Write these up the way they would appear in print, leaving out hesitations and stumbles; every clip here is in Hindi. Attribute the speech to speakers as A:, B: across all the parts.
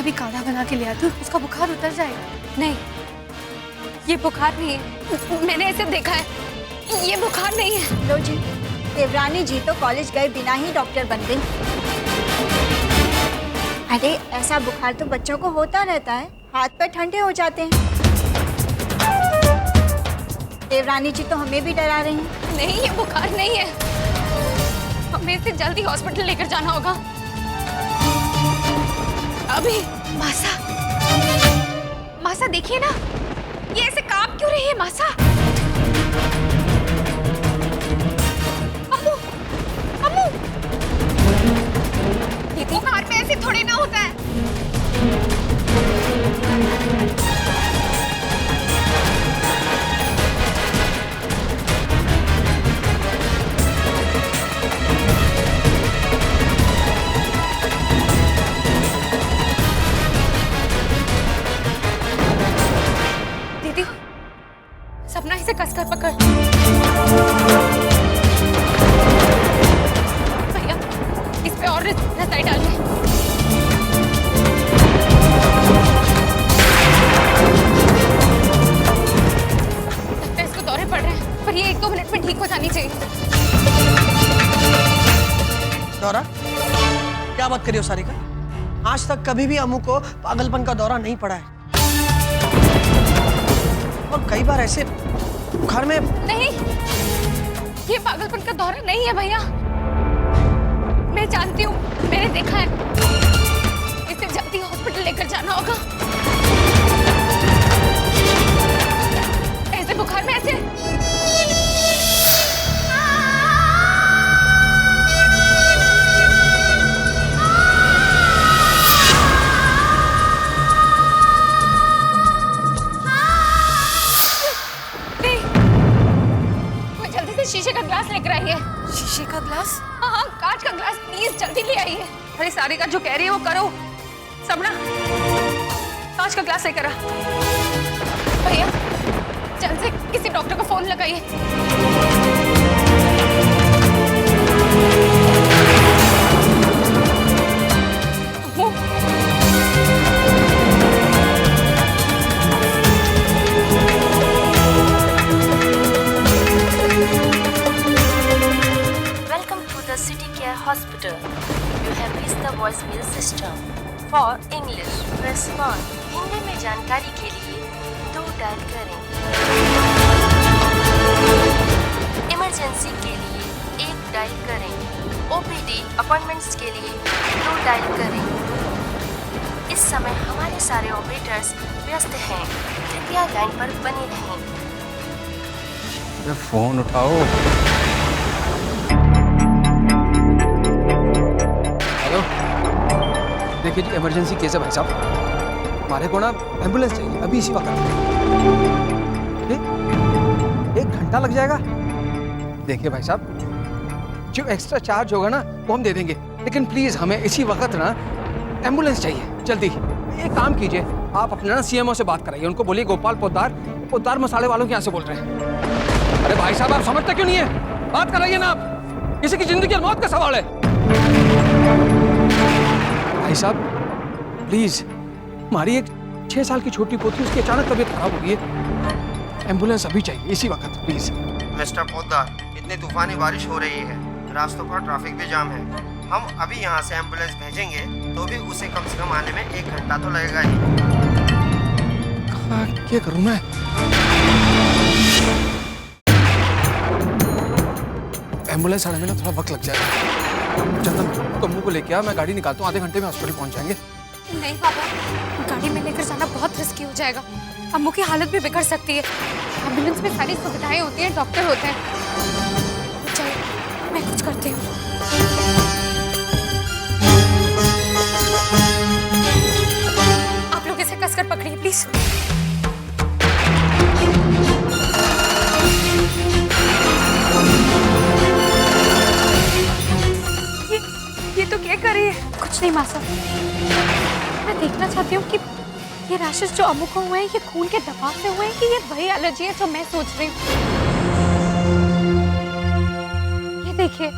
A: भी काढ़ा बना के लिया, तो उसका बुखार उतर जाएगा।
B: नहीं, ये बुखार नहीं है, मैंने ऐसे देखा है, ये बुखार नहीं है।
C: लो जी, देवरानी जी तो कॉलेज गए बिना ही डॉक्टर बन गई। अरे ऐसा बुखार तो बच्चों को होता रहता है, हाथ पैर ठंडे हो जाते हैं। देवरानी जी तो हमें भी डरा रही हैं।
B: नहीं, ये बुखार नहीं है, हमें इसे जल्दी हॉस्पिटल लेकर जाना होगा अभी।
A: मासा,
B: मासा देखिए ना, ये ऐसे कांप क्यों रही है मासा? अम्मू, अम्मू, ये बुखार में ऐसे थोड़ी ना होता है। दीदी, सपना इसे कसकर पकड़। भैया, इस पे और रसाई डालिए। लगता है इसको दौरे पड़ रहे हैं, पर ये 1-2 मिनट में ठीक हो जानी चाहिए।
D: दौरा? क्या बात करियो सारिका? आज तक कभी भी अम्मू को पागलपन का दौरा नहीं पड़ा है, और कई बार ऐसे बुखार में।
B: नहीं, ये पागलपन का दौरा नहीं है भैया, मैं जानती हूँ, मैंने देखा है। इसे जल्दी हॉस्पिटल लेकर जाना होगा। ऐसे बुखार में ऐसे नहीं, कोई जल्दी से शीशे का ग्लास लेकर आइए।
A: शीशे का ग्लास?
B: हाँ हाँ, कांच का ग्लास प्लीज जल्दी ले आइए। अरे सारिका जो कह रही है वो करो। सबना, कांच का ग्लास लेकर आ। भैया, जल्द से किसी डॉक्टर को फोन लगाइए।
E: Welcome to the City Care Hospital. You have reached the voicemail system. For English, press 1. Hindi में जानकारी के लिए 2 डायल करें। इमरजेंसी के लिए 1 डायल करें। OPD अपॉइंटमेंट्स के लिए 2 डायल करें। इस समय हमारे सारे ऑपरेटर्स व्यस्त हैं, कृपया लाइन पर बने रहें।
F: फोन उठाओ। हेलो, देखिए जी, इमरजेंसी केस है भाई साहब, हमारे को ना एम्बुलेंस चाहिए अभी इसी वक्त। 1 घंटा लग जाएगा। देखिए भाई साहब, जो एक्स्ट्रा चार्ज होगा ना वो हम दे देंगे, लेकिन प्लीज हमें इसी वक्त ना एम्बुलेंस चाहिए जल्दी। एक काम कीजिए, आप अपने ना CMO से बात कराइए, उनको बोलिए गोपाल पोद्दार मसाले वालों के यहाँ से बोल रहे हैं। अरे भाई साहब, आप समझते क्यों नहीं है? बात कराइए ना आप, किसी की जिंदगी और मौत का सवाल है। भाई साहब प्लीज, हमारी एक 6 साल की छोटी पोती, उसकी अचानक तबीयत खराब हो गई है, एम्बुलेंस अभी चाहिए इसी वक्त प्लीज।
G: मिस्टर पोद्दार, इतनी तूफानी बारिश हो रही है, रास्तों पर ट्रैफिक भी जाम है। हम अभी यहाँ से एम्बुलेंस भेजेंगे तो भी उसे कम से कम आने में 1 घंटा तो लगेगा ही।
F: क्या करूं मैं? एम्बुलेंस आने में ना थोड़ा वक्त लग जाएगा। चंदन, तुम अम्मू को लेके आ, मैं गाड़ी निकालता हूँ, आधे घंटे में हॉस्पिटल पहुंच जाएंगे।
B: नहीं पापा, गाड़ी में लेकर जाना बहुत रिस्की हो जाएगा, अम्मू की हालत भी बिगड़ सकती है। एम्बुलेंस में सारी सुविधाएं होती हैं, डॉक्टर होते हैं। चलो, मैं कुछ करती हूँ। आप लोग इसे कसकर पकड़िए प्लीज। ये तो क्या कर रही है?
A: कुछ नहीं मासा, मैं देखना चाहती हूँ कि ये रैशेस जो अम्मू को हुए हैं, ये खून के दबाव से हुए हैं कि ये
B: वही एलर्जी है जो मैं सोच रही हूँ। ये देखिए,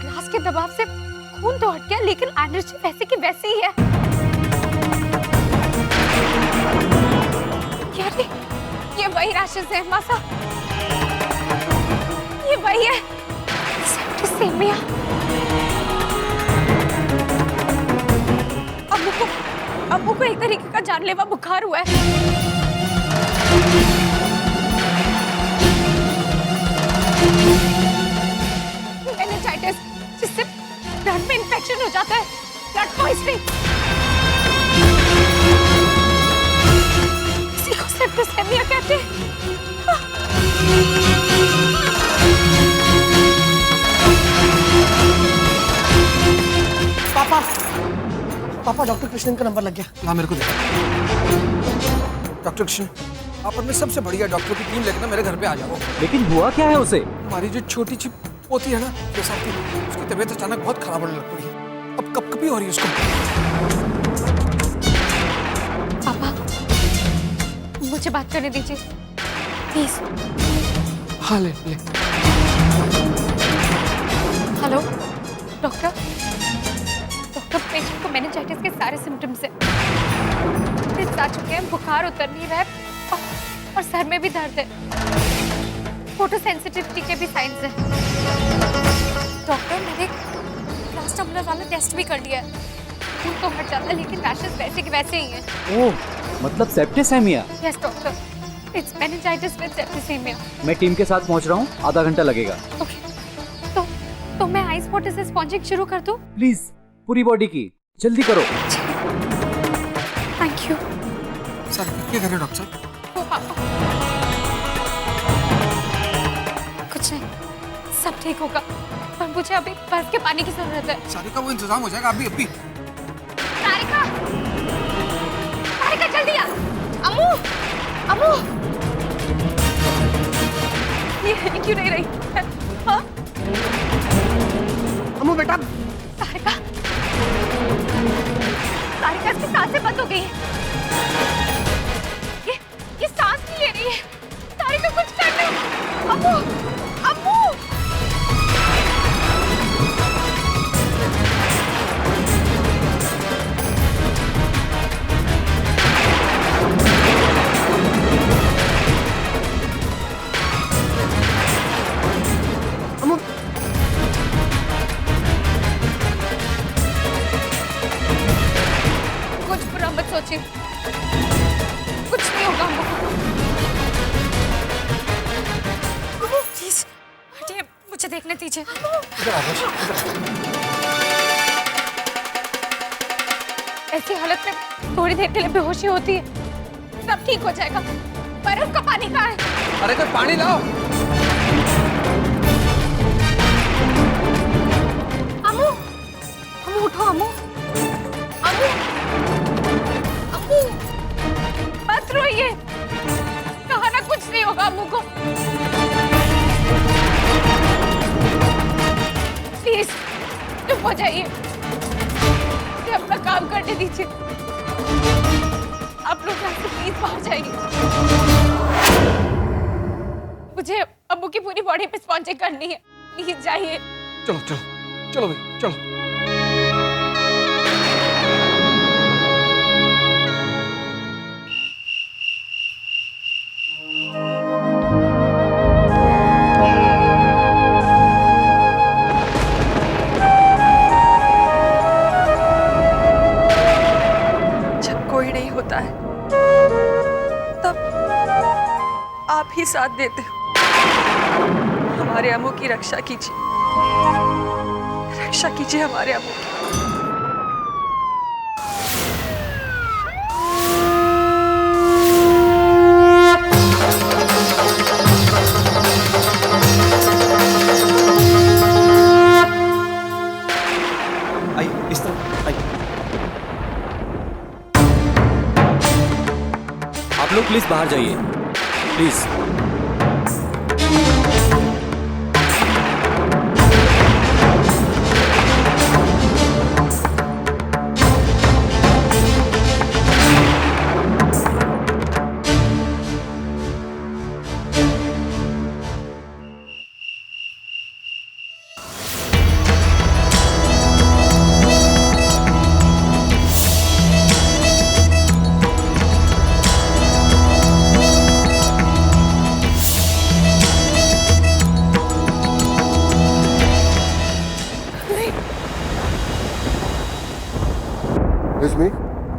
B: ग्लास के दबाव से खून तो हट गया, लेकिन एनर्जी वैसे की वैसी ही है। यार ये वही राशि है मासा, ये वही है सेप्टिसेमिया। अम्मू को एक तरीके का जानलेवा बुखार हुआ है। मेनिंजाइटिस, जिससे ब्लड में इंफेक्शन हो जाता है, ब्लड पॉइजनिंग। इसी को सेप्टिसेमिया कहते हैं।
D: पापा पापा, डॉक्टर कृष्णन का नंबर लग गया।
F: ला मेरे को दे। डॉक्टर कृष्ण, आप अपने सबसे बढ़िया डॉक्टर की टीम लेकर ना मेरे घर पे आ जाओ।
H: लेकिन हुआ क्या है उसे?
F: हमारी जो छोटी सी पोती है ना, बेसाती, उसकी तबीयत अचानक बहुत खराब होने लग पड़ी है। अब कब-कभी हो रही है उसको।
B: पापा, मुझे बात करने दीजिए प्लीज।
F: हाँ ले।
B: हेलो डॉक्टर, पेशेंट को मेनिंजाइटिस के सारे सिम्टम्स हैं। आ चुके हैं, बुखार उतर नहीं रहा है और सर में भी दर्द है। फोटो सेंसिटिविटी के भी साइंस हैं। डॉक्टर, मैंने क्लास टम्बलर वाला टेस्ट भी कर लिया है। खून तो हट जाता है, लेकिन रैशेस वैसे के वैसे ही हैं।
H: ओह, मतलब septicaemia.
B: Yes doctor, it's meningitis with septicaemia.
H: मैं टीम के साथ पहुंच रहा हूँ, आधा घंटा लगेगा।
B: ओके, तो मैं आइस वाटर से स्पॉन्जिंग शुरू कर दूं?
H: प्लीज, पूरी बॉडी की, जल्दी करो।
B: Thank you.
F: सर क्या कर रहे हैं डॉक्टर साहब?
B: ओ पापा, कुछ नहीं, सब ठीक होगा, पर मुझे अभी बर्फ के पानी की जरूरत है।
F: सारिका, वो इंतजाम हो जाएगा अभी।
B: सारिका, जल्दी आ। अम्मू, ये क्यों नहीं रही? हाँ?
D: अम्मू बेटा।
B: सारिका, इसकी सांसें बंद हो गई हैं। ये सांस नहीं ले रही है। सारिका, कुछ कर लो। अम्मू। कुछ बुरा मत सोचिए, कुछ नहीं होगा अम्मू। प्लीज हटिए, मुझे देखने दीजिए। ऐसी हालत में थोड़ी देर के लिए बेहोशी होती है, सब ठीक हो जाएगा। बर्फ का पानी कहाँ है?
F: अरे कोई पानी लाओ।
B: अम्मू, उठो अम्मू। मत रोइए, कहा ना कुछ नहीं होगा अम्मू को। प्लीज चुप हो जाइए, मुझे अपना काम करने दीजिए। आप लोग यहाँ से प्लीज बाहर जाइए। मुझे अम्मू की पूरी बॉडी पे स्पॉन्जिंग करनी है, प्लीज जाइए।
F: चलो भाई, चलो।
I: कोई नहीं होता है तब आप ही साथ देते हो। हमारे अम्मू की रक्षा कीजिए, हमारे अम्मू की।
H: आइए, इस तरफ आइए। आप लोग प्लीज बाहर जाइए, प्लीज।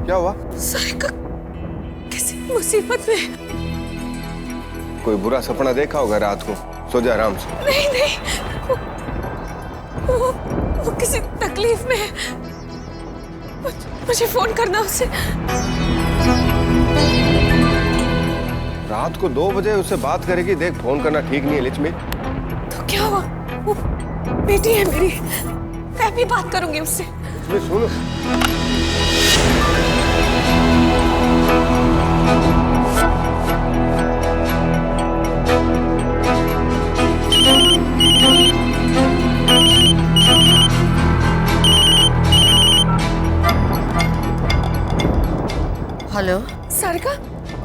J: क्या हुआ?
I: सारिका किसी मुसीबत में।
J: कोई बुरा सपना देखा होगा रात को, सो जा आराम से।
I: नहीं नहीं, वो किसी तकलीफ में है। मुझे फोन करना उसे।
J: रात को 2 बजे उससे बात करेगी, देख फोन करना ठीक नहीं है लिचमी।
I: तो क्या हुआ, वो बेटी है मेरी, मैं भी बात करूंगी उससे।
J: सुनो,
K: हेलो
I: सारिका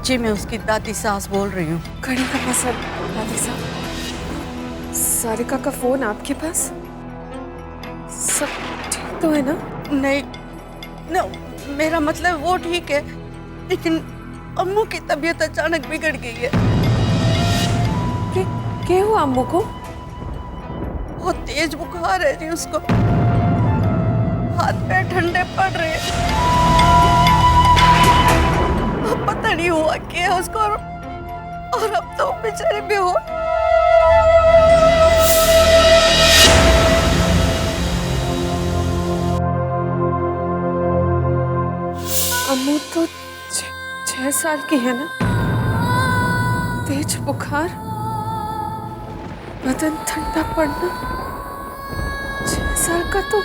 K: जी, मैं उसकी दादी सास बोल रही हूँ।
I: घड़ी का पसंद दादी साहब, सारिका का फोन आपके पास? सब ठीक तो है ना?
K: नहीं न, मेरा मतलब वो ठीक है, लेकिन अम्मू की तबीयत अचानक बिगड़ गई है।
I: क्या हुआ अम्मू को?
K: बहुत तेज बुखार है जी उसको, हाथ पैर ठंडे पड़ रहे हैं। अब पता नहीं हुआ क्या है उसको, और अब तो बेचारे बेहोश।
I: अम्मू तो 6 साल की है ना? तेज बुखार, बदन ठंडा पड़ना, 6 साल का तो।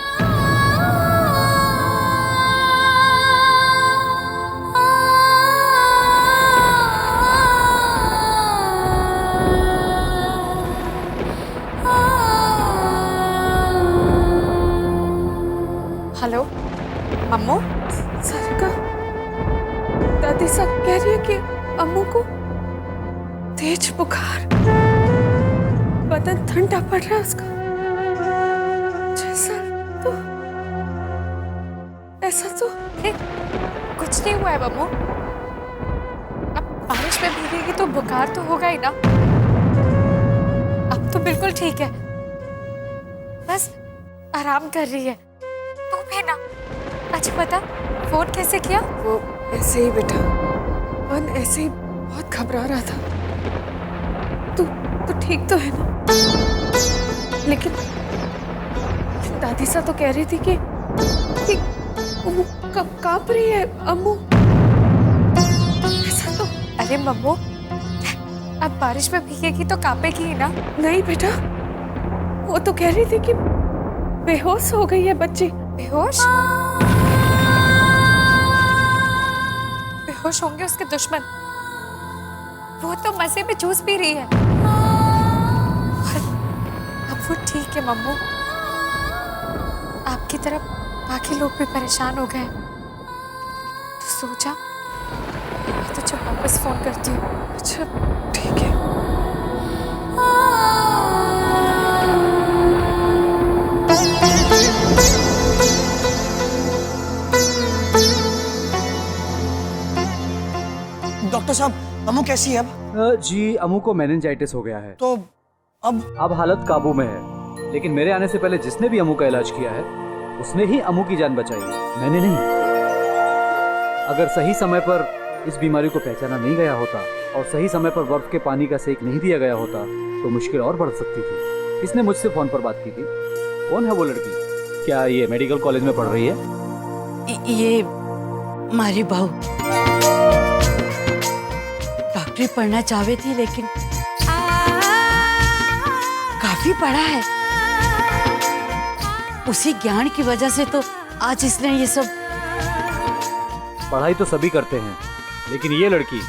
I: हेलो अम्मू? सारिका, दादी साहब कह रही है कि अम्मू को तेज बुखार, बदन ठंडा पड़ रहा है उसका, 6 साल तो। ऐसा तो
A: कुछ नहीं हुआ है मम्मू। अब बारिश में भीगेगी तो बुखार तो होगा ही ना। अब तो बिल्कुल ठीक है, बस आराम कर रही है। तू भी ना। अच्छा बता, फोन कैसे किया?
I: वो ऐसे ही बेटा, मन ऐसे ही बहुत घबरा रहा था। तू तो ठीक तो है ना? लेकिन दादी सा तो कह रही थी कि वो कांप रही है अम्मू। ऐसा तो।
A: अरे मम्मू, अब बारिश में भीगेगी तो कांपेगी ही ना।
I: नहीं बेटा, वो तो कह रही थी कि बेहोश हो गई है बच्ची।
A: बेहोश? बेहोश होंगे उसके दुश्मन। वो तो मजे में जूस पी रही है। अब वो ठीक है मम्मू। आपकी तरफ बाकी लोग भी परेशान हो गए, तो सोचा मैं तुझे वापस फोन करती हूँ।
I: अच्छा ठीक है।
D: डॉक्टर साहब, अम्मू कैसी है अब?
H: जी अम्मू को मेनिंजाइटिस हो गया है।
D: तो अब
H: हालत काबू में है, लेकिन मेरे आने से पहले जिसने भी अम्मू का इलाज किया है उसने ही अम्मू की जान बचाई है, मैंने नहीं। अगर सही समय पर इस बीमारी को पहचाना नहीं गया होता और सही समय पर बर्फ के पानी का सेक नहीं दिया गया होता तो मुश्किल और बढ़ सकती थी। इसने मुझसे फोन पर बात की थी। कौन है वो लड़की? क्या ये मेडिकल कॉलेज में पढ़ रही है?
K: ये हमारी बहू डॉक्टरी पढ़ना चाहती थी, लेकिन काफी पढ़ा है। उसी ज्ञान की वजह से तो आज इसने ये सब।
H: पढ़ाई तो सभी करते हैं, लेकिन ये लड़की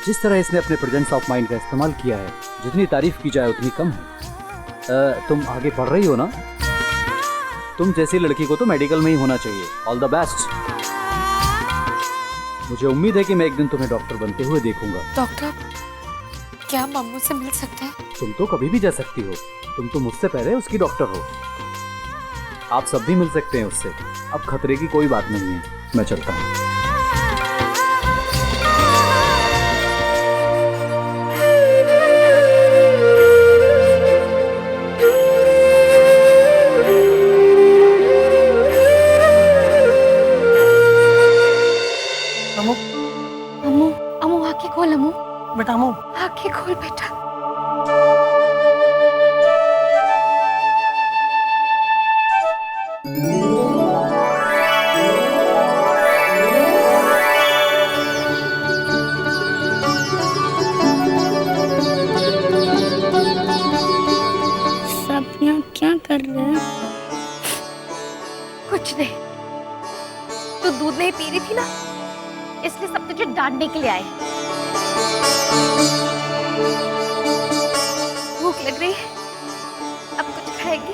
H: जिस तरह इसने अपने प्रेजेंस ऑफ माइंड का इस्तेमाल किया है, जितनी तारीफ की जाए उतनी कम है। तुम आगे पढ़ रही हो ना? तुम जैसी लड़की को तो मेडिकल में ही होना चाहिए। All the best. मुझे उम्मीद है कि मैं एक दिन तुम्हें डॉक्टर बनते हुए देखूंगा।
A: डॉक्टर, क्या मम्मू से मिल सकते हैं?
H: तुम तो कभी भी जा सकती हो, तुम तो मुझसे पहले उसकी डॉक्टर हो। आप सब भी मिल सकते हैं उससे। अब खतरे की कोई बात नहीं है। मैं चलता हूँ।
L: क्या कर रहे हैं?
B: कुछ नहीं, तू दूध नहीं पी रही थी ना, इसलिए सब तुझे डांटने के लिए आए। भूख लग रही है, अब कुछ खाएगी?